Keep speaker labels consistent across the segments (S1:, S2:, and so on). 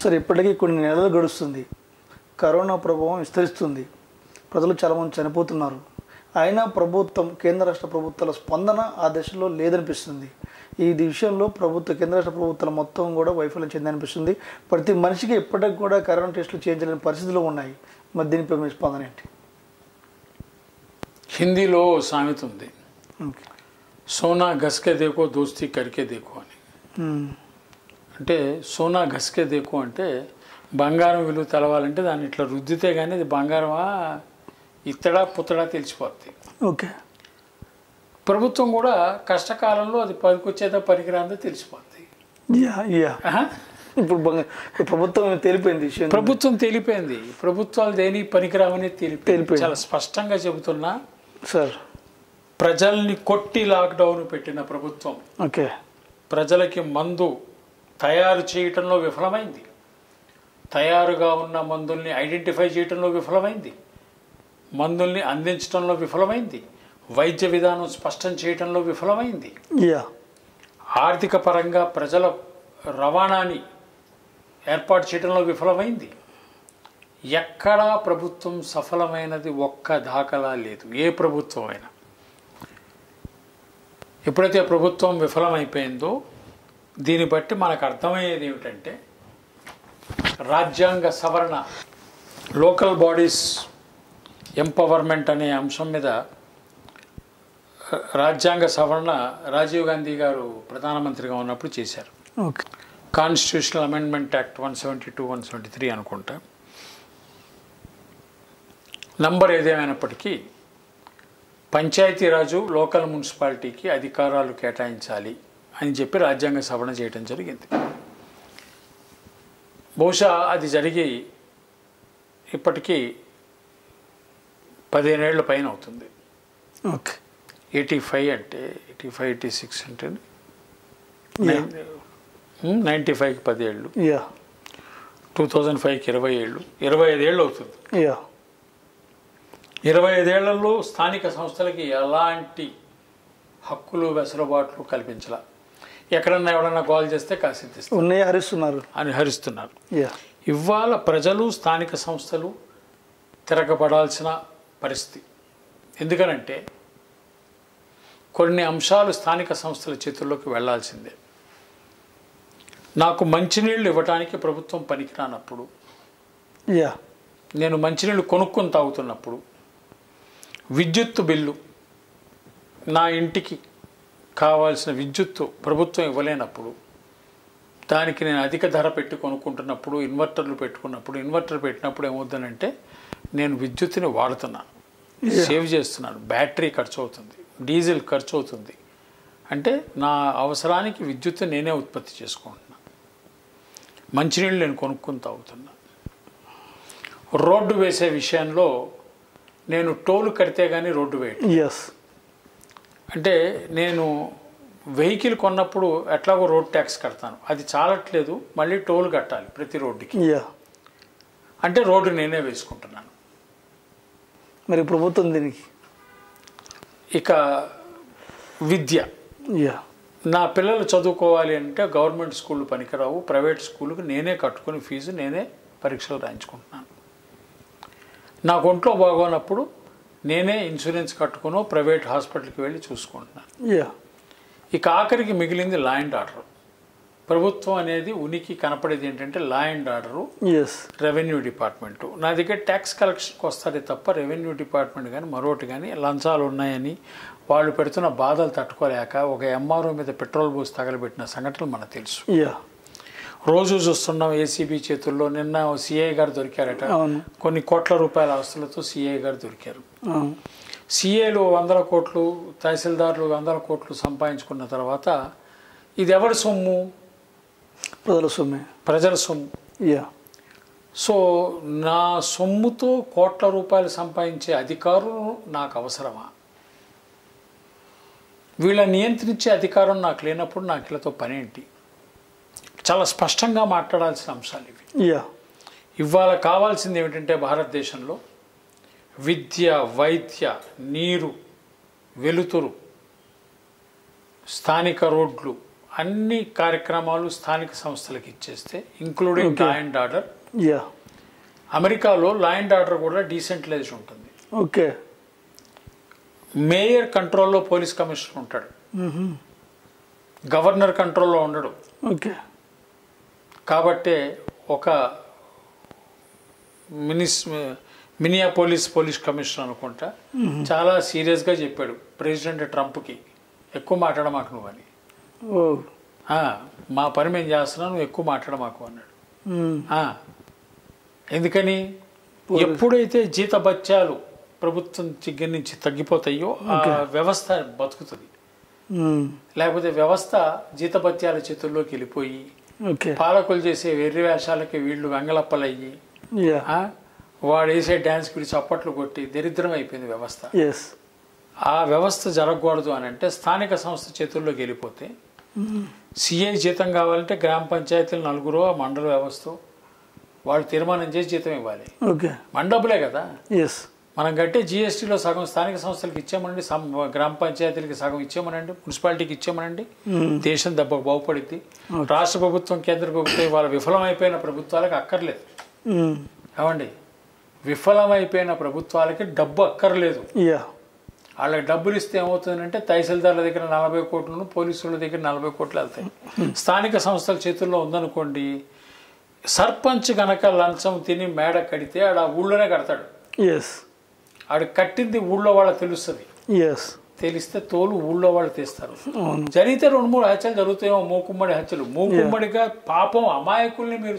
S1: Sir ఇప్పటికీ కొన్ని నెలలు గడుస్తుంది, కరోనా ప్రభావం విస్తరిస్తుంది, ప్రజలు చాలామంది చనిపోతున్నారు. అయినా ప్రభుత్వం, కేంద్ర రాష్ట్ర ప్రభుత్వాల స్పందన ఆ దశలో లేదనిపిస్తుంది. ఈ విషయంలో కేంద్ర రాష్ట్ర ప్రభుత్వాలు మొత్తం కూడా వైఫల్యం చెందనిపిస్తుంది. ప్రతి మనిషికి ఇప్పటికి కూడా కరోనా టెస్టులు చేయించలేని పరిస్థితులు ఉన్నాయి. మరి దీనిపై మీ స్పందన ఏంటి?
S2: హిందీలో సామెత ఉంది, సోనా ఘస్కే దేకో దోస్తీ కరికే దేకో అని. అంటే సోనా ఘస్కే దేకో అంటే బంగారం విలువ తెలవాలంటే దాన్ని ఇట్లా రుద్దితే కానీ అది బంగారమా ఇత్తడా పుత్తడా తెలిసిపోద్ది.
S1: ఓకే,
S2: ప్రభుత్వం కూడా కష్టకాలంలో అది పనికొచ్చేదా పనికిరాందో తెలిసిపోద్ది.
S1: ఇప్పుడు ప్రభుత్వం తెలిపోయింది,
S2: ప్రభుత్వం తెలిపోయింది. ప్రభుత్వాలు దేని పనికిరావని తెలిపోయింది. చాలా స్పష్టంగా చెబుతున్నా
S1: సార్,
S2: ప్రజల్ని కొట్టి లాక్డౌన్ పెట్టిన ప్రభుత్వం
S1: ఓకే
S2: ప్రజలకి మందు తయారు చేయటంలో విఫలమైంది, తయారుగా ఉన్న మందుల్ని ఐడెంటిఫై చేయటంలో విఫలమైంది, మందుల్ని అందించడంలో విఫలమైంది, వైద్య విధానం స్పష్టం చేయటంలో విఫలమైంది, ఆర్థిక పరంగా ప్రజల రవాణాని ఏర్పాటు చేయడంలో విఫలమైంది. ఎక్కడా ప్రభుత్వం సఫలమైనది ఒక్క దాఖలా లేదు, ఏ ప్రభుత్వం అయినా. ఎప్పుడైతే ప్రభుత్వం విఫలమైపోయిందో దీన్ని బట్టి మనకు అర్థమయ్యేది ఏమిటంటే, రాజ్యాంగ సవరణ, లోకల్ బాడీస్ ఎంపవర్మెంట్ అనే అంశం మీద రాజ్యాంగ సవరణ రాజీవ్ గాంధీ గారు ప్రధానమంత్రిగా ఉన్నప్పుడు చేశారు. కాన్స్టిట్యూషనల్ అమెండ్మెంట్ యాక్ట్ 172, 173 అనుకుంటా. నంబర్ ఏదేమైనప్పటికీ పంచాయతీరాజు, లోకల్ మున్సిపాలిటీకి అధికారాలు కేటాయించాలి అని చెప్పి రాజ్యాంగ సవరణ చేయడం జరిగింది. బహుశా అది జరిగి ఇప్పటికీ 15 ఏళ్ల పైన అవుతుంది.
S1: ఓకే,
S2: 85 అంటే 85, 86 అంటే 95కి 10 ఏళ్ళు, 2005కి 20 ఏళ్ళు, 25 ఏళ్ళు అవుతుంది. 25 ఏళ్లలో స్థానిక సంస్థలకి ఎలాంటి హక్కులు వెసులుబాట్లు కల్పించాల. ఎక్కడన్నా ఎవడన్నా గోల్ చేస్తే కాసిస్తున్నారు అని హరిస్తున్నారు. ఇవాళ ప్రజలు, స్థానిక సంస్థలు తిరగబడాల్సిన పరిస్థితి. ఎందుకనంటే కొన్ని అంశాలు స్థానిక సంస్థల చేతుల్లోకి వెళ్లాల్సిందే. నాకు మంచినీళ్ళు ఇవ్వటానికి ప్రభుత్వం పనికిరానప్పుడు, నేను మంచినీళ్ళు కొనుక్కొని తాగుతున్నప్పుడు, విద్యుత్తు బిల్లు, నా ఇంటికి కావాల్సిన విద్యుత్తు ప్రభుత్వం ఇవ్వలేనప్పుడు, దానికి నేను అధిక ధర పెట్టి కొనుక్కుంటున్నప్పుడు, ఇన్వర్టర్లు పెట్టుకున్నప్పుడు, ఇన్వర్టర్ పెట్టినప్పుడు ఏమవుతుందంటే నేను విద్యుత్తుని వాడుతున్నాను, సేవ్ చేస్తున్నాను, బ్యాటరీ ఖర్చు అవుతుంది, డీజిల్ ఖర్చు అవుతుంది. అంటే నా అవసరానికి విద్యుత్తు నేనే ఉత్పత్తి చేసుకుంటున్నాను, మంచినీళ్ళు నేను కొనుక్కొని తాగుతున్నా. రోడ్డు వేసే విషయంలో నేను టోల్ కడితే కానీ రోడ్డు వేయటం. అంటే నేను వెహికల్ కొన్నప్పుడు ఎట్లాగో రోడ్ ట్యాక్స్ కడతాను, అది చాలట్లేదు, మళ్ళీ టోల్ కట్టాలి ప్రతి రోడ్డుకి. అంటే రోడ్డు నేనే వేసుకుంటున్నాను.
S1: మరి ప్రభుత్వం దీనికి
S2: ఇక విద్య, నా పిల్లలు చదువుకోవాలి అంటే గవర్నమెంట్ స్కూళ్ళు పనికిరావు, ప్రైవేట్ స్కూళ్ళకి నేనే కట్టుకుని ఫీజు నేనే పరీక్షలు రాయించుకుంటున్నాను. నాకు ఒంట్లో బాగోనప్పుడు నేనే ఇన్సూరెన్స్ కట్టుకుని ప్రైవేట్ హాస్పిటల్కి వెళ్ళి చూసుకుంటున్నాను. ఇక ఆఖరికి మిగిలింది లా అండ్ ఆర్డర్. ప్రభుత్వం అనేది ఉనికి కనపడేది ఏంటంటే law and order, revenue department. నా దగ్గర ట్యాక్స్ కలెక్షన్కి వస్తారే తప్ప రెవెన్యూ డిపార్ట్మెంట్ కానీ మరొకటి కానీ లంచాలు ఉన్నాయని వాళ్ళు పెడుతున్న బాధలు తట్టుకోలేక ఒక ఎంఆర్ఓ మీద పెట్రోల్ పోసి తగలబెట్టిన సంఘటనలు మనకు తెలుసు. రోజు చూస్తున్నాం ఏసీబీ చేతుల్లో. నిన్న సిఐ గారు దొరికారట, కొన్ని కోట్ల రూపాయల ఆస్తులతో సిఐ గారు దొరికారు. సిఐలు 100 కోట్లు, తహసీల్దార్లు 100 కోట్లు సంపాదించుకున్న తర్వాత ఇది ఎవరి సొమ్ము? ప్రజల సొమ్ము. సో నా సొమ్ముతో కోట్ల రూపాయలు సంపాదించే అధికారులు నాకు అవసరమా? వీళ్ళ నియంత్రించే అధికారం నాకు లేనప్పుడు నాకు వీళ్ళతో పని ఏంటి? చాలా స్పష్టంగా మాట్లాడాల్సిన అంశాలు ఇవి. ఇవాళ కావాల్సింది ఏమిటంటే భారతదేశంలో విద్య, వైద్య, నీరు, వెలుతురు, స్థానిక రోడ్లు, అన్ని కార్యక్రమాలు స్థానిక సంస్థలకు ఇచ్చేస్తే including law and order.
S1: Yeah.
S2: అమెరికాలో లా అండ్ ఆర్డర్ కూడా డీసెంట్రలైజ్డ్ ఉంటుంది.
S1: ఓకే.
S2: మేయర్ కంట్రోల్లో పోలీస్ కమిషనర్ ఉంటాడు, గవర్నర్ కంట్రోల్లో ఉండడు.
S1: ఓకే.
S2: కాబట్టే ఒక మినియాపోలిస్ పోలీస్ కమిషనర్ అనుకుంటా చాలా సీరియస్గా చెప్పాడు ప్రెసిడెంట్ ట్రంప్కి, ఎక్కువ మాట్లాడమాకు నువ్వు అని. మా పని మేము చేస్తున్నాం, నువ్వు ఎక్కువ మాట్లాడమాకు అన్నాడు. ఎందుకని ఎప్పుడైతే జీతభత్యాలు ప్రభుత్వం దగ్గర నుంచి తగ్గిపోతాయో ఆ వ్యవస్థ బతుకుతుంది. లేకపోతే వ్యవస్థ జీతభత్యాల చేతుల్లోకి వెళ్ళిపోయి పాలకులు చేసే వెర్రి వేషాలకి వీళ్ళు వెంగళప్పలయ్యి వాడు వేసే డ్యాన్స్ పిలిచి అప్పట్లు కొట్టి దరిద్రం అయిపోయింది వ్యవస్థ. ఆ వ్యవస్థ జరగకూడదు అని అంటే స్థానిక సంస్థ చేతుల్లోకి వెళ్ళిపోతే సిఐ జీతం కావాలంటే గ్రామ పంచాయతీలు నలుగురు మండల వ్యవస్థ వాళ్ళు తీర్మానం చేసి జీతం ఇవ్వాలి. మన డబ్బులే కదా. మనం కట్టే జిఎస్టీలో సగం స్థానిక సంస్థలకు ఇచ్చామనండి, గ్రామ పంచాయతీలకి సగం ఇచ్చామనండి, మున్సిపాలిటీకి ఇచ్చామనండి, దేశం దెబ్బకు బాగుపడింది. రాష్ట్ర ప్రభుత్వం కేంద్ర ప్రభుత్వం వాళ్ళ విఫలమైపోయిన ప్రభుత్వాలకు అక్కర్లేదు. ఏమండి, విఫలమైపోయిన ప్రభుత్వాలకి డబ్బు అక్కర్లేదు. వాళ్ళకి డబ్బులు ఇస్తే ఏమవుతుందంటే తహసీల్దార్ల దగ్గర 40 కోట్లు, పోలీసుల దగ్గర 40 కోట్లు వెళ్తాయి. స్థానిక సంస్థల చేతుల్లో ఉందనుకోండి, సర్పంచ్ గనక లంచం తిని మేడ కడితే ఆడ ఊళ్ళోనే కడతాడు. ఆడు కట్టింది ఊళ్ళో వాళ్ళకి తెలుస్తుంది. తెలిస్తే తోలు ఊళ్ళో వాళ్ళు తీస్తారు. జరిగితే 2-3 హత్యలు జరుగుతాయేమో, మూకుమ్మడి హత్యలు. మూకుమ్మడిగా పాపం అమాయకుల్ని మీరు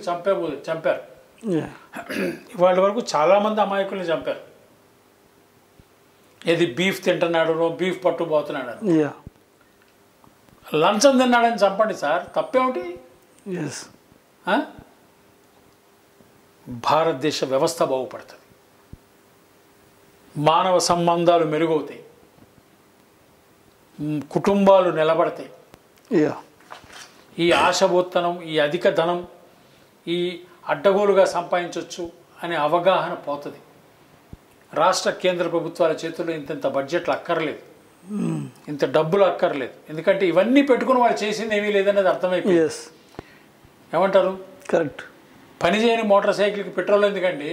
S2: చంపారు. ఇవాళ వరకు చాలా మంది అమాయకుల్ని చంపారు. ఏది బీఫ్ తింటున్నాడు, బీఫ్ పట్టుపోతున్నాడు, లంచం తిన్నాడని చంపండి సార్, తప్పేమిటి? భారతదేశ వ్యవస్థ బాగుపడుతుంది, మానవ సంబంధాలు మెరుగవుతాయి, కుటుంబాలు నిలబడతాయి. ఈ ఆశబోత్తనం, ఈ అధిక ధనం, ఈ అడ్డగోలుగా సంపాదించవచ్చు అనే అవగాహన పోతుంది. రాష్ట్ర కేంద్ర ప్రభుత్వాల చేతుల్లో ఇంత బడ్జెట్లు అక్కర్లేదు, ఇంత డబ్బులు అక్కర్లేదు. ఎందుకంటే ఇవన్నీ పెట్టుకుని వాళ్ళు చేసింది ఏమీ లేదనేది అర్థమైపోయింది. ఏమంటారు?
S1: కరెక్ట్.
S2: పని చేయని మోటార్ సైకిల్కి పెట్రోల్ ఎందుకండి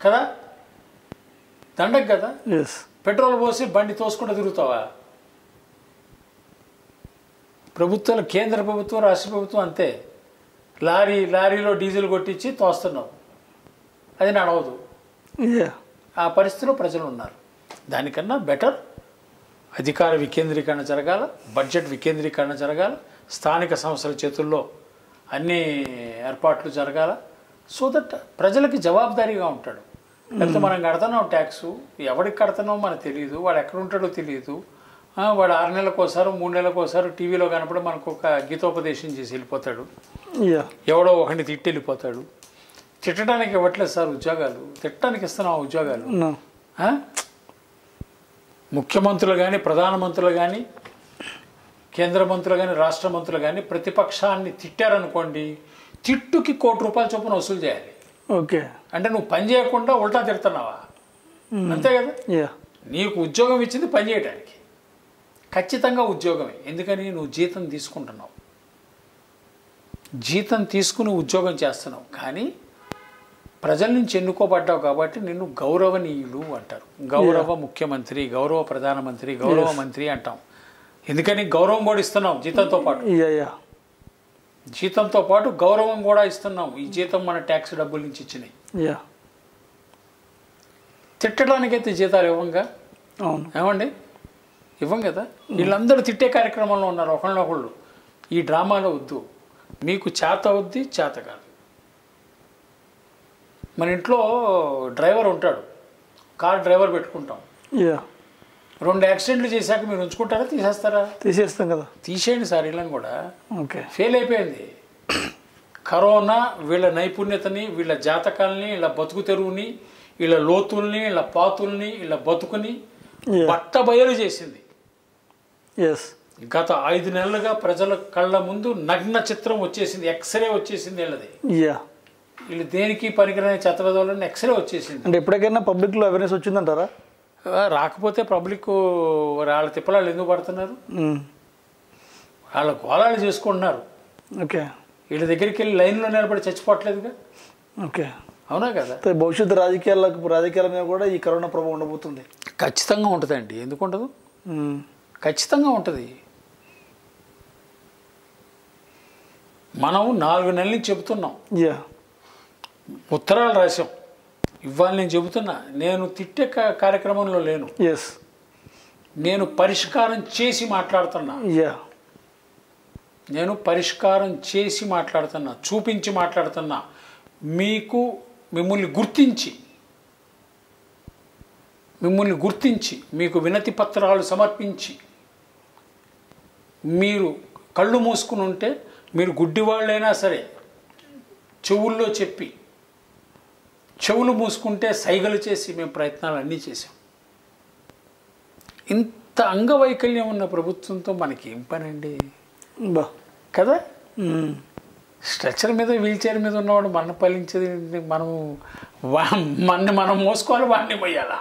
S2: కదా, దండకు కదా. పెట్రోల్ పోసి బండి తోసుకుంటూ తిరుగుతావా? ప్రభుత్వాలు, కేంద్ర ప్రభుత్వం, రాష్ట్ర ప్రభుత్వం అంతే. లారీలో డీజిల్ కొట్టించి తోస్తున్నావు, అది నడవదు. ఆ పరిస్థితిలో ప్రజలు ఉన్నారు. దానికన్నా బెటర్ అధికార వికేంద్రీకరణ జరగాల, బడ్జెట్ వికేంద్రీకరణ జరగాల, స్థానిక సంస్థల చేతుల్లో అన్ని ఏర్పాట్లు జరగాల. సో దట్ ప్రజలకి జవాబుదారీగా ఉంటాడు. లేకపోతే మనం కడుతున్నాం ట్యాక్సు, ఎవరికి కడుతున్నామో మనకు తెలియదు, వాడు ఎక్కడ ఉంటాడో తెలియదు. వాడు 6 నెలలకోసారి 3 నెలలకోసారి టీవీలో కనపడి మనకు ఒక గీతోపదేశం చేసి వెళ్ళిపోతాడు, ఎవడో ఒకరిని తిట్టి వెళ్ళిపోతాడు. తిట్టడానికి ఇవ్వట్లేదు సార్ ఉద్యోగాలు, తిట్టడానికి ఇస్తున్నాం ఉద్యోగాలు. ముఖ్యమంత్రులు కానీ, ప్రధానమంత్రులు కానీ, కేంద్ర మంత్రులు కానీ, రాష్ట్ర మంత్రులు కానీ ప్రతిపక్షాన్ని తిట్టారనుకోండి, తిట్టుకి ₹1,00,00,000 చొప్పున వసూలు చేయాలి. అంటే నువ్వు పని చేయకుండా ఉల్టా తిడుతున్నావా? అంతే కదా. నీకు ఉద్యోగం ఇచ్చింది పని చేయడానికి, ఖచ్చితంగా ఉద్యోగమే. ఎందుకని నువ్వు జీతం తీసుకుంటున్నావు, జీతం తీసుకుని ఉద్యోగం చేస్తున్నావు. కానీ ప్రజల నుంచి ఎన్నుకోబడ్డావు కాబట్టి నిన్ను గౌరవనీయులు అంటారు. గౌరవ ముఖ్యమంత్రి, గౌరవ ప్రధానమంత్రి, గౌరవ మంత్రి అంటాం. ఎందుకని గౌరవం కూడా ఇస్తున్నాం జీతంతో పాటు. జీతంతో పాటు గౌరవం కూడా ఇస్తున్నాం. ఈ జీతం మన ట్యాక్స్ డబ్బుల నుంచి ఇచ్చినాయి. తిట్టడానికైతే జీతాలు ఇవ్వంగా, ఏమండి? ఇవ్వం కదా. వీళ్ళందరూ తిట్టే కార్యక్రమంలో ఉన్నారు ఒకళ్ళొకళ్ళు. ఈ డ్రామాలో వద్దు, మీకు చేత వద్ది, చేత కాదు. మన ఇంట్లో డ్రైవర్ ఉంటాడు, కార్ డ్రైవర్ పెట్టుకుంటాం. 2 యాక్సిడెంట్లు చేశాక మీరు ఉంచుకుంటారా, తీసేస్తారా?
S1: తీసేస్తాం కదా.
S2: తీసేయండి సార్. వీళ్ళని కూడా ఫెయిల్ అయిపోయింది. కరోనా వీళ్ళ నైపుణ్యతని, వీళ్ళ జాతకాలని, వీళ్ళ బతుకు తెరువుని, వీళ్ళ లోతుల్ని, వీళ్ళ పాతుల్ని, వీళ్ళ బతుకుని బట్ట బయలు చేసింది. గత 5 నెలలుగా ప్రజల కళ్ళ ముందు నగ్న చిత్రం వచ్చేసింది, ఎక్స్రే వచ్చేసింది వీళ్ళది. వీళ్ళు దేనికి పనికిరాని చెత్తవదలని ఎక్స్రే వచ్చేసింది.
S1: అంటే ఎప్పటికైనా పబ్లిక్లో అవేర్నెస్ వచ్చిందంటారా?
S2: రాకపోతే పబ్లిక్ వాళ్ళ తిప్పలాళ్ళు ఎందుకు పడుతున్నారు? వాళ్ళ గోళాలు చేసుకుంటున్నారు.
S1: ఓకే.
S2: వీళ్ళ దగ్గరికి వెళ్ళి లైన్లో నిలబడి చచ్చిపోవట్లేదుగా.
S1: ఓకే.
S2: అవునా కదా?
S1: భవిష్యత్తు రాజకీయాల మీద కూడా ఈ కరోనా ప్రభావం ఉండబోతుంది.
S2: ఖచ్చితంగా ఉంటుందండి. ఎందుకు ఉండదు? ఖచ్చితంగా ఉంటుంది. మనం 4 నెలల నుంచి చెబుతున్నాం, ఉత్తరాలు రాసాం. ఇవాళ నేను చెబుతున్నా, నేను తిట్టే కార్యక్రమంలో లేను. నేను పరిష్కారం చేసి మాట్లాడుతున్నా. నేను పరిష్కారం చేసి మాట్లాడుతున్నా, చూపించి మాట్లాడుతున్నా. మిమ్మల్ని గుర్తించి మీకు వినతి పత్రాలు సమర్పించి మీరు కళ్ళు మూసుకుని ఉంటే, మీరు గుడ్డివాళ్ళైనా సరే చెవుల్లో చెప్పి, చెవులు మూసుకుంటే సైగలు చేసి మేము ప్రయత్నాలు అన్నీ చేసాం. ఇంత అంగవైకల్యం ఉన్న ప్రభుత్వంతో మనకి ఏం పనండి కదా? స్ట్రెచర్ మీద, వీల్ చైర్ మీద ఉన్నవాడు మన పాలించేది. మనం మోసుకోవాలి, వాడిని పోయాలా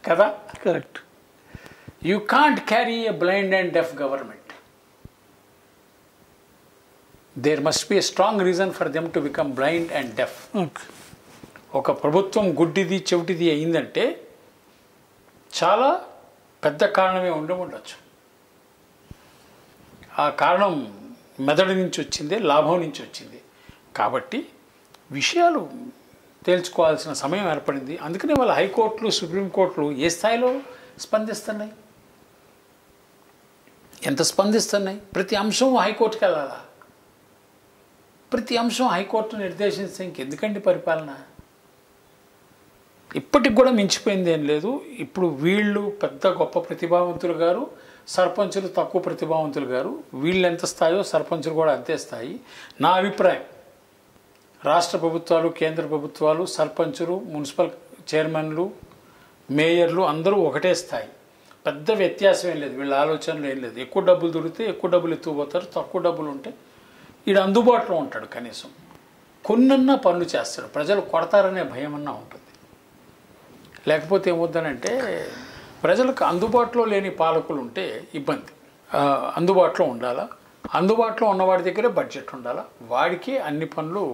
S2: కదా?
S1: Correct.
S2: You can't carry a blind and deaf government. There must be a strong reason for them to become blind and deaf. ఒక ప్రభుత్వం గుడ్డిది చెవిటిది అయిందంటే చాలా పెద్ద కారణమే ఉండవచ్చు. ఆ కారణం మెదడు నుంచి వచ్చింది, లాభం నుంచి వచ్చింది. కాబట్టి విషయాలు తేల్చుకోవాల్సిన సమయం ఏర్పడింది. అందుకనే వాళ్ళ హైకోర్టులు, సుప్రీంకోర్టులు ఏ స్థాయిలో స్పందిస్తున్నాయి, ఎంత స్పందిస్తున్నాయి. ప్రతి అంశం హైకోర్టుకి వెళ్ళాలా? ప్రతి అంశం హైకోర్టు నిర్దేశిస్తే ఇంకెందుకండి పరిపాలన? ఇప్పటికి కూడా మించిపోయింది ఏం లేదు. ఇప్పుడు వీళ్ళు పెద్ద గొప్ప ప్రతిభావంతులు గారు, సర్పంచులు తక్కువ ప్రతిభావంతులు గారు. వీళ్ళు ఎంత స్థాయో సర్పంచులు కూడా అంతే స్థాయి. నా అభిప్రాయం, రాష్ట్ర ప్రభుత్వాలు, కేంద్ర ప్రభుత్వాలు, సర్పంచులు, మున్సిపల్ చైర్మన్లు, మేయర్లు అందరూ ఒకటే స్థాయి. పెద్ద వ్యత్యాసం ఏం లేదు. వీళ్ళ ఆలోచనలు ఏం లేదు. ఎక్కువ డబ్బులు దొరికితే ఎక్కువ డబ్బులు ఎత్తుకుపోతారు, తక్కువ డబ్బులు ఉంటే ఈడు అందుబాటులో ఉంటాడు. కనీసం కొన్నన్నా పనులు చేస్తాడు. ప్రజలు కొడతారనే భయం అన్నా ఉంటుంది. లేకపోతే ఏమవుద్దనంటే, ప్రజలకు అందుబాటులో లేని పాలకులు ఉంటే ఇబ్బంది. అందుబాటులో ఉండాలా, అందుబాటులో ఉన్నవాడి దగ్గరే బడ్జెట్ ఉండాలా, వాడికి అన్ని పనులు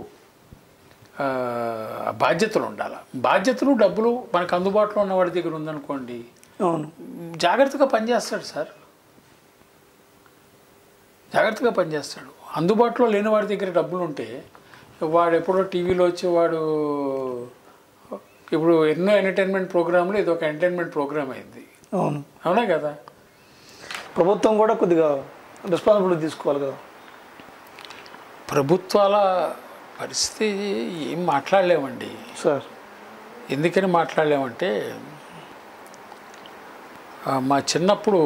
S2: బాధ్యతలు ఉండాలి. బాధ్యతలు, డబ్బులు మనకు అందుబాటులో ఉన్నవాడి దగ్గర ఉందనుకోండి, జాగ్రత్తగా పనిచేస్తాడు సార్, జాగ్రత్తగా పనిచేస్తాడు. అందుబాటులో లేని వాడి దగ్గర డబ్బులు ఉంటే వాడు ఎప్పుడో టీవీలో వచ్చి వాడు ఇప్పుడు ఎన్నో ఎంటర్టైన్మెంట్ ప్రోగ్రాంలు ఇది ఒక ఎంటర్టైన్మెంట్ ప్రోగ్రామ్ అయింది. అవునా కదా?
S1: ప్రభుత్వం కూడా కొద్దిగా రెస్పాన్సిబిలిటీ తీసుకోవాలి కదా.
S2: ప్రభుత్వాల పరిస్థితి ఏం మాట్లాడలేమండి
S1: సార్.
S2: ఎందుకని మాట్లాడలేమంటే, మా చిన్నప్పుడు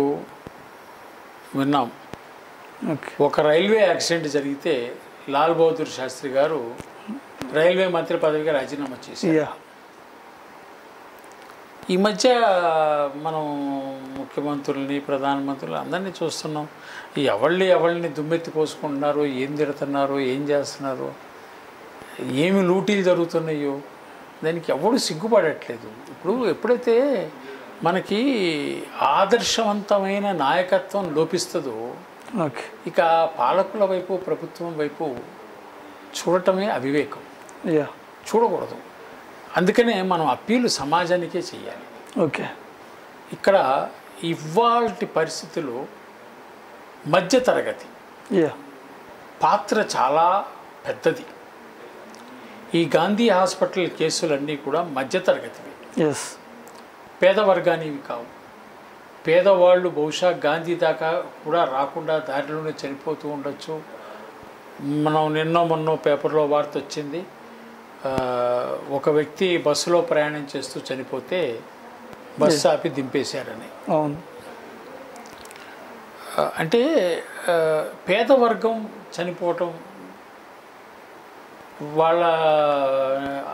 S2: విన్నాం, ఒక రైల్వే యాక్సిడెంట్ జరిగితే లాల్ బహదూర్ శాస్త్రి గారు రైల్వే మంత్రి పదవిగా రాజీనామా చేశారు. ఈ మధ్య మనం ముఖ్యమంత్రుల్ని, ప్రధానమంత్రులు అందరినీ చూస్తున్నాం. ఎవరిని దుమ్మెత్తి పోసుకుంటున్నారో, ఏం తిడుతున్నారో, ఏం చేస్తున్నారో, ఏమి లూటీలు జరుగుతున్నాయో దానికి ఎవడు సిగ్గుపడట్లేదు. ఇప్పుడు ఎప్పుడైతే మనకి ఆదర్శవంతమైన నాయకత్వం లోపిస్తుందో ఇక పాలకుల వైపు, ప్రభుత్వం వైపు చూడటమే అవివేకం. చూడకూడదు. అందుకనే మనం అప్పీలు సమాజానికే చేయాలి. ఇక్కడ ఇవాల్టి పరిస్థితుల్లో మధ్యతరగతి పాత్ర చాలా పెద్దది. ఈ గాంధీ హాస్పిటల్ కేసులన్నీ కూడా మధ్యతరగతివి, పేద వర్గానివి కావు. పేదవాళ్ళు బహుశా గాంధీ దాకా కూడా రాకుండా దారిలోనే చనిపోతూ ఉండొచ్చు. మనం మొన్నో పేపర్లో వార్త వచ్చింది, ఒక వ్యక్తి బస్సులో ప్రయాణం చేస్తూ చనిపోతే బస్సు ఆపి దింపేశారని. అంటే పేదవర్గం చనిపోవటం, వాళ్ళ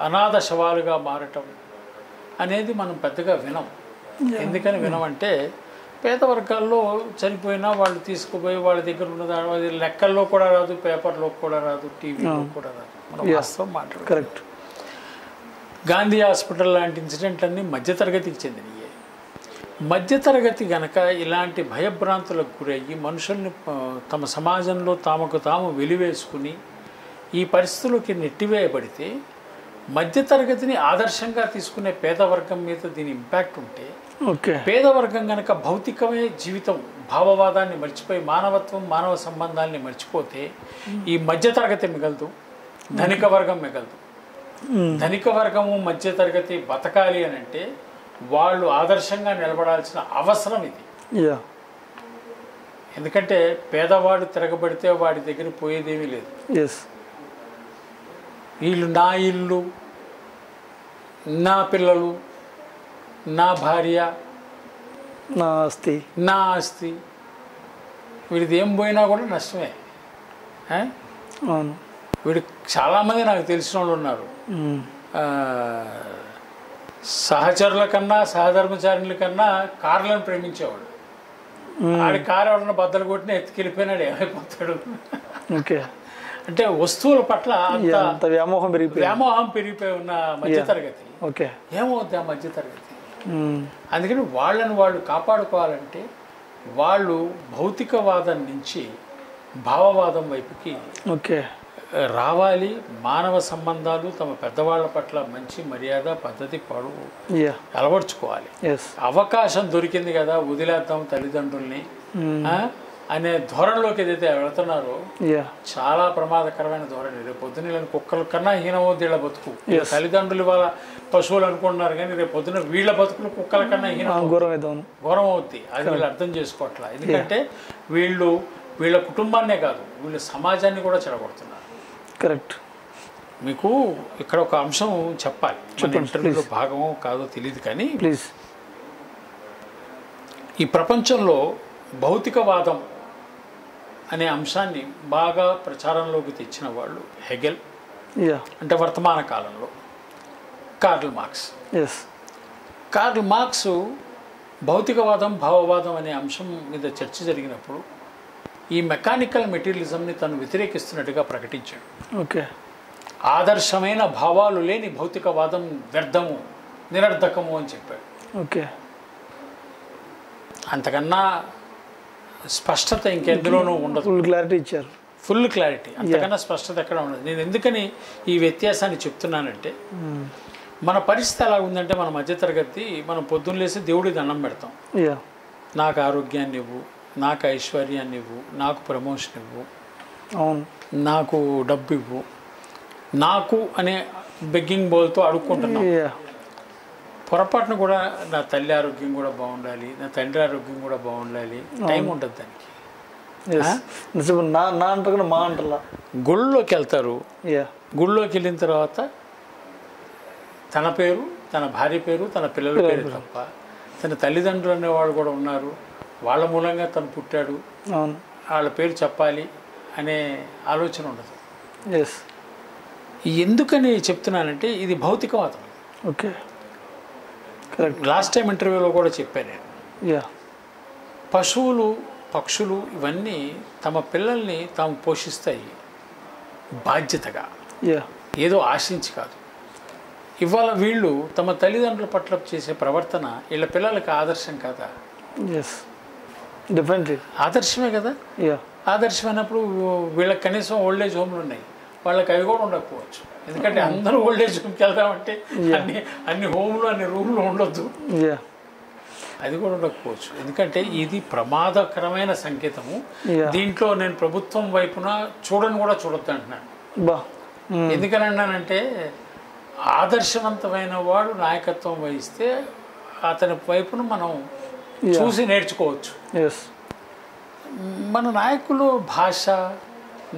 S2: అనాథ శవాలుగా మారటం అనేది మనం పెద్దగా వినం. ఎందుకని వినమంటే, పేద వర్గాల్లో చనిపోయినా వాళ్ళు తీసుకుపోయి వాళ్ళ దగ్గర ఉన్నది లెక్కల్లో కూడా రాదు, పేపర్లో కూడా రాదు, టీవీలో కూడా రాదు. మనం వాస్తవం మాట్లాడు.
S1: కరెక్ట్.
S2: గాంధీ హాస్పిటల్ లాంటి ఇన్సిడెంట్లన్నీ మధ్యతరగతికి చెందినవి. మధ్యతరగతి గనక ఇలాంటి భయభ్రాంతులకు గురయ్యి మనుషుల్ని తమ సమాజంలో తమకు తాము వెలివేసుకుని ఈ పరిస్థితుల్లోకి నెట్టివేయబడితే మధ్యతరగతిని ఆదర్శంగా తీసుకునే పేదవర్గం మీద దీని ఇంపాక్ట్ ఉంటే
S1: ఓకే
S2: పేదవర్గం కనుక భౌతికమే జీవితం భావవాదాన్ని మర్చిపోయి మానవత్వం మానవ సంబంధాన్ని మర్చిపోతే ఈ మధ్యతరగతి మిగలదు, ధనిక వర్గం మిగలదు. ధనిక వర్గము మధ్యతరగతి బతకాలి అని అంటే వాళ్ళు ఆదర్శంగా నిలబడాల్సిన అవసరం ఇది. ఎందుకంటే పేదవాడు తిరగబడితే వాడి దగ్గర పోయేదేమీ లేదు. వీళ్ళు నా ఇల్లు, నా పిల్లలు, నా భార్య,
S1: నా ఆస్తి వీడిది ఏం పోయినా కూడా నష్టమే. వీడు చాలామంది నాకు తెలిసిన వాళ్ళు ఉన్నారు. సహచరుల కన్నా సహధర్మచారుల కన్నా కార్లను ప్రేమించేవాడు. ఆడి కారు ఎవరన్నా బద్దలు కొట్టినా ఎత్తుకెళ్ళిపోయినాడు, ఏమైపోతాడు. అంటే వస్తువుల పట్ల అంత వ్యామోహం పెరిగిపోయి ఉన్న మధ్యతరగతి ఏమవుద్ది ఆ మధ్యతరగతి. అందుకని వాళ్ళని వాళ్ళు కాపాడుకోవాలంటే వాళ్ళు భౌతికవాదం నుంచి భావవాదం వైపుకి రావాలి. మానవ సంబంధాలు తమ పెద్దవాళ్ళ పట్ల మంచి మర్యాద పద్ధతి అలవర్చుకోవాలి. అవకాశం దొరికింది కదా వదిలేద్దాం తల్లిదండ్రుల్ని అనే ధోరణిలోకి ఏదైతే వెళుతున్నారో చాలా ప్రమాదకరమైన ధోరణి. రేపు పొద్దున కుక్కల కన్నా హీనమవుద్ది వీళ్ళ బతుకు. తల్లిదండ్రులు వాళ్ళ పశువులు అనుకుంటున్నారు కానీ రేపు పొద్దున వీళ్ళ బతుకులు కుక్కల కన్నా ఘోరం అవుద్ది. అది వీళ్ళు అర్థం చేసుకోవట్లా. ఎందుకంటే వీళ్ళ కుటుంబాన్నే కాదు వీళ్ళ సమాజాన్ని కూడా చెడగొడుతున్నారు. కరెక్ట్.
S2: మీకు ఇక్కడ ఒక అంశం చెప్పాలి, ఇంటర్వ్యూలో భాగమో కాదో తెలియదు కానీ
S1: ప్లీజ్.
S2: ఈ ప్రపంచంలో భౌతికవాదం అనే అంశాన్ని బాగా ప్రచారంలోకి తెచ్చిన వాళ్ళు హెగెల్, అంటే వర్తమాన కాలంలో కార్ల్ మార్క్స్. కార్ల్ మార్క్స్ భౌతికవాదం భావవాదం అనే అంశం మీద చర్చ జరిగినప్పుడు ఈ మెకానికల్ మెటీరియలిజంని తను వ్యతిరేకిస్తున్నట్టుగా ప్రకటించాడు. ఆదర్శమైన భావాలు లేని భౌతికవాదం వ్యర్థము నిరర్ధకము అని చెప్పాడు. అంతకన్నా స్పష్టత ఇంకెందులోనూ ఉండదు. ఫుల్ క్లారిటీ అంతకన్నా స్పష్టత ఎక్కడ ఉండదు. నేను ఎందుకని ఈ వ్యత్యాసాన్ని చెప్తున్నానంటే మన పరిస్థితి ఎలా ఉందంటే మన మధ్యతరగతి మనం పొద్దున్న లేసి దేవుడికి దండం పెడతాం. నాకు ఆరోగ్యాన్ని ఇవ్వు, నాకు ఐశ్వర్యాన్ని ఇవ్వు, నాకు ప్రమోషన్ ఇవ్వు, నాకు డబ్బు ఇవ్వు, నాకు అనే బెగ్గింగ్ బోల్తో అడుక్కుంటున్నాం. పొరపాటును కూడా నా తల్లి ఆరోగ్యం కూడా బాగుండాలి, నా తండ్రి ఆరోగ్యం కూడా బాగుండాలి. టైం ఉంటుంది దానికి. గుళ్ళోకి వెళ్తారు. గుళ్ళోకి వెళ్ళిన తర్వాత తన పేరు, తన భార్య పేరు, తన పిల్లల పేరు తప్ప తన తల్లిదండ్రులు అనేవాళ్ళు కూడా ఉన్నారు. వాళ్ళ మూలంగా తను పుట్టాడు, వాళ్ళ పేరు చెప్పాలి అనే ఆలోచన ఉండదు. ఎందుకని చెప్తున్నానంటే ఇది భౌతికవాదం. లాస్ట్ టైం ఇంటర్వ్యూలో కూడా చెప్పాను నేను. పశువులు పక్షులు ఇవన్నీ తమ పిల్లల్ని తాము పోషిస్తాయి బాధ్యతగా, ఏదో ఆశించి కాదు. ఇవాళ వీళ్ళు తమ తల్లిదండ్రుల పట్ల చేసే ప్రవర్తన వీళ్ళ పిల్లలకి ఆదర్శం కదా. ఆదర్శమే కదా. ఆదర్శమైనప్పుడు వీళ్ళకి కనీసం ఓల్డేజ్ హోమ్లు ఉన్నాయి, వాళ్ళకి అవి కూడా ఉండకపోవచ్చు. ఎందుకంటే అందరూ ఓల్డేజ్ హోమ్కి వెళ్దామంటే అన్ని హోమ్లు అన్ని రూమ్లు ఉండొద్దు, అది కూడా ఉండకపోవచ్చు. ఎందుకంటే ఇది ప్రమాదకరమైన సంకేతము. దీంట్లో నేను ప్రభుత్వం వైపున చూడని కూడా చూడొద్దు అంటున్నాను. ఎందుకని అన్నానంటే ఆదర్శవంతమైన వాడు నాయకత్వం వహిస్తే అతని వైపున మనం చూసి నేర్చుకోవచ్చు. మన నాయకులు భాష,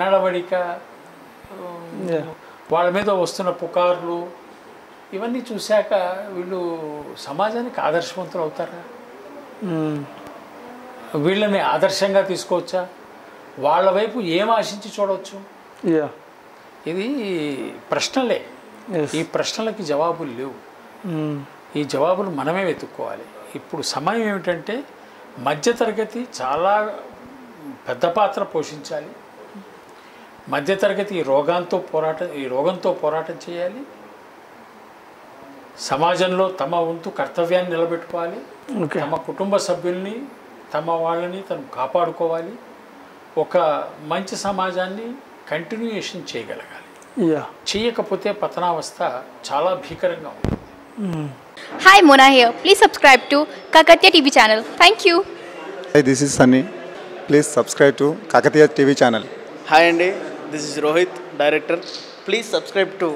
S2: నడవడిక, వాళ్ళ మీద వస్తున్న పుకార్లు ఇవన్నీ చూశాక వీళ్ళు సమాజానికి ఆదర్శవంతులు అవుతారా? వీళ్ళని ఆదర్శంగా తీసుకోవచ్చా? వాళ్ళ వైపు ఏం ఆశించి చూడవచ్చు? ఇది ప్రశ్నలే. ఈ ప్రశ్నలకి జవాబులు లేవు. ఈ జవాబులు మనమే వెతుక్కోవాలి. ఇప్పుడు సమయం ఏమిటంటే మధ్యతరగతి చాలా పెద్ద పాత్ర పోషించాలి. మధ్యతరగతి ఈ రోగంతో పోరాటం చేయాలి. సమాజంలో తమ వంతు కర్తవ్యాన్ని నిలబెట్టుకోవాలి,
S1: ఓకే.
S2: తమ కుటుంబ సభ్యుల్ని తమ వాళ్ళని తను కాపాడుకోవాలి, ఒక మంచి సమాజాన్ని కంటిన్యూయేషన్ చేయగలగాలి.
S1: యా.
S2: చేయకపోతే పతనావస్థ చాలా భీకరంగా ఉంటుంది.
S3: Hi, Mona here. Please subscribe to Kakatiya TV channel. Thank you.
S4: Hi, this is Sunny. Please subscribe to Kakatiya TV channel.
S5: Hi అండి, this is Rohit, director. Please subscribe to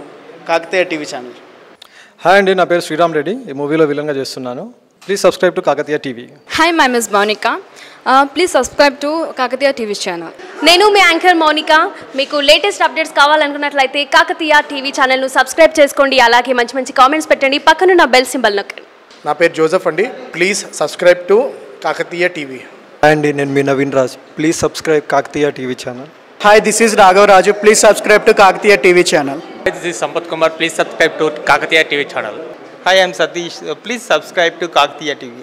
S5: Kakatiya TV channel.
S6: Hi అండి, నా పేరు శ్రీరామ్ రెడ్డి. ఈ మూవీలో విలన్గా చేస్తున్నాను. Please subscribe to Kakatiya TV.
S7: Hi, my name is Monica. Please subscribe to Kakatiya TV channel.
S8: నేను మీ anchor Mounika. మీకు లేటెస్ట్ అప్డేట్స్ కావాలనుకున్నట్లయితే కాకతీయ టీవీ ఛానల్ను సబ్స్క్రైబ్ చేసుకోండి. అలాగే మంచి మంచి కామెంట్స్ పెట్టండి. పక్కనున్న బెల్ సింబల్ నొక్కండి.
S9: నా పేరు జోసెఫ్ అండి. Please subscribe to Kakatiya TV.
S6: Hi అండి, నేను మీ Naveen Raj. Please subscribe Kakatiya TV channel.
S5: Hi, this is Raghav Raju. Please subscribe to Kakatiya TV channel.
S10: This is Sampath Kumar. Please subscribe to Kakatiya TV channel. Hi, I am Satish. Please subscribe to Kakatiya TV.